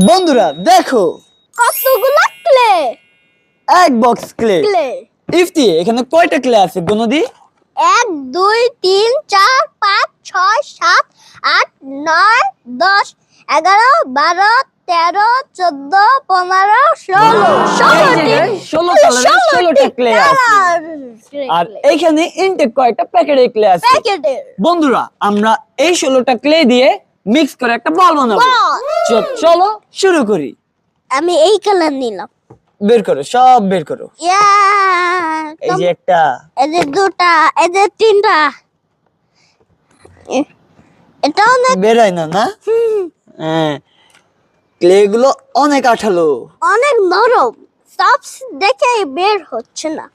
বন্ধুরা দেখো কতগুলো ক্লে। এক বক্স ক্লে। ইফতি এখানে কয়টা ক্লে আছে গুনদি? 1 2 3 4 5 6 7 8 9 10 11 12 13 14 15 16 ষোলোটা ক্লে আছে। আর এইখানে ইনটেক কয়টা প্যাকেটের ক্লে আছে। বন্ধুরা আমরা এই 16টা ক্লে দিয়ে মিক্স করে একটা বল বানাবো। চলো শুরু করি। আমি এই কালার নিলাম। বের করো, সব বের করো। এই যে একটা, এই যে দুটা, এই যে তিনটা। এটা অনেক বের হয় না না? হ্যাঁ, ক্লে গুলো অনেক আঠালো, অনেক নরম, সব দেখে বের হচ্ছে না।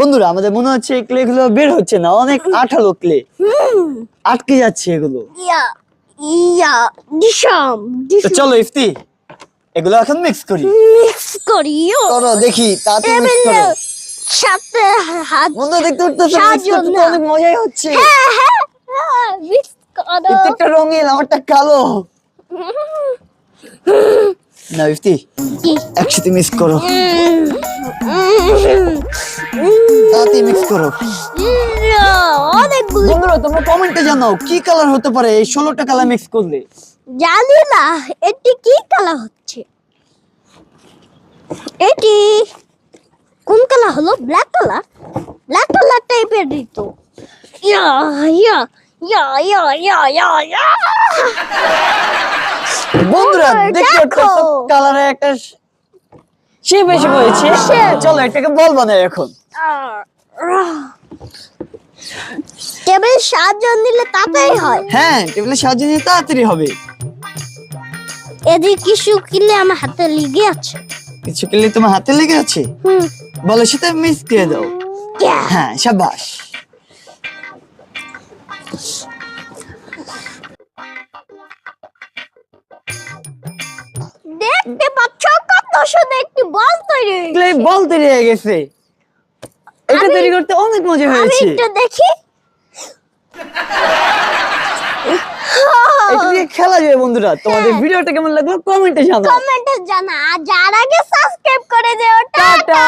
বন্ধুরা আমাদের মনে হচ্ছে এই ক্লে গুলো বের হচ্ছে না, অনেক আঠালো ক্লে, আটকে যাচ্ছে এগুলো। তো চলো ইফতি এগুলো এখন মিক্স করি। মিক্স করিও করো দেখি, তাড়াতাড়ি মিক্স করো। সাথে হাত বন্ধু দেখতে উঠতেছে, মিক্স করতে তো অনেক মজাই হচ্ছে। মিক্স করো। একটা রঙিন, আমারটা কালো। না ইফতি একসাথে মিক্স করো, তাড়াতাড়ি মিক্স করো। অনেকগুলো। বন্ধুরা তোমরা কমেন্টে জানাও কি কালার হতে পারে এই 16টা কালার মিক্স করলে। জানি না এটি কি কালার হচ্ছে। এটি কোন কালার হলো? Black colour. ব্ল্যাক কালার টাইপের দিত। ইয়া ইয়া ইয়া ইয়া ইয়া ইয়া ইয়া। বন্ধুরা দেখো কালারে একটা শেপ এসে পড়েছে। চলো এটাকে বল বানাই এখন। টেবিল সাহায্য নিলে তাড়াতাড়ি হয়। হ্যাঁ, টেবিলের সাহায্য নিয়ে তাড়াতাড়ি হবে। এদিকে কিছু কিলে আমার হাতে লেগে আছে। কিছু কিলে তোমার হাতে লেগে আছে? বলো সেটা মিক্স দিয়ে দাও। হ্যাঁ শাবাশ। দেখতে পাচ্ছ কত সুন্দর একটি বল তৈরি হয়েছে। ক্লে বল তৈরি হয়ে গেছে। এটা তৈরি করতে অনেক মজা আমি হয়েছে। একটু দেখি। এটা দিয়ে খেলা যাবে। বন্ধুরা তোমাদের ভিডিওটা কেমন লাগলো কমেন্টে জানাও। কমেন্টে জানা। আর যার আগে সাবস্ক্রাইব করে দিও। টাটা।